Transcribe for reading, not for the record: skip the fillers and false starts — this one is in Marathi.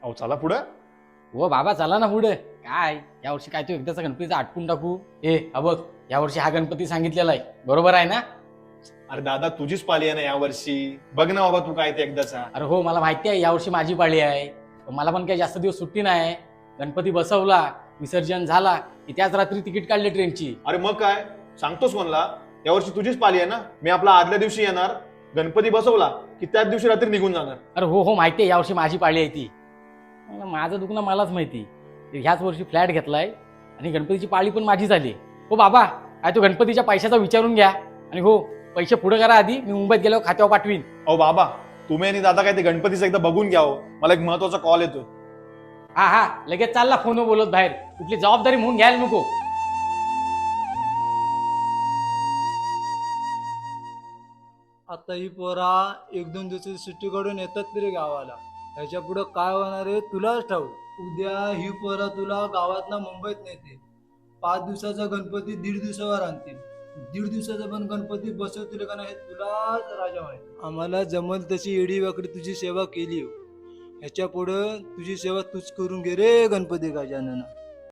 अहो चला पुढं. हो बाबा चला ना पुढे. काय यावर्षी काय तू एकदाचा गणपतीचा आटपून टाकू. हा बघ, यावर्षी हा गणपती सांगितलेला आहे, बरोबर आहे ना? अरे दादा तुझीच पाली आहे ना यावर्षी, बघ ना बाबा तू काय ते एकदाचा. अरे हो, मला माहिती आहे यावर्षी माझी पाळी आहे. पण मला पण काही जास्त दिवस सुट्टी नाही. गणपती बसवला, विसर्जन झाला की त्याच रात्री तिकीट काढले ट्रेनची. अरे मग काय सांगतोस कोणला? यावर्षी तुझीच पाली आहे ना, मी आपला आदल्या दिवशी येणार, गणपती बसवला की त्याच दिवशी रात्री निघून जाणार. अरे हो हो, माहिती आहे यावर्षी माझी पाळी आहे ती. माझं दुखणं मलाच माहिती. ह्याच वर्षी फ्लॅट घेतलाय आणि गणपतीची पाळी पण माझी झाली. हो बाबा, काय तो गणपतीच्या पैशाचा विचारून घ्या. आणि हो, पैसे पुढे करा आधी, मी मुंबईत गेल्यावर खात्यावर पाठवीन. अहो बाबा, तुम्ही आणि दादा काय ते गणपतीचं एकदा बघून घ्या हो. मला एक महत्वाचा कॉल येतोय. हा हा, लगेच चालला फोनवर बोलत बाहेर. कुठली जबाबदारी म्हणून घ्यायला नको. आता ही पोरा एक दोन दिवसाची सुट्टी काढून येतात तरी गावाला. ह्याच्या पुढं काय होणार आहे तुलाच ठाऊक. उद्या ही पोरा तुला गावातनं मुंबईत नेते. 5 दिवसाचा गणपती 1.5 दिवसावर आणतील. 1.5 दिवसाचा पण गणपती बसवतील का नाही हे तुलाच राजा माहिती. आम्हाला जमल तशी एडी वाकडी तुझी सेवा केली हो. ह्याच्या पुढं तुझी सेवा तूच करून घे रे गणपती गजानना.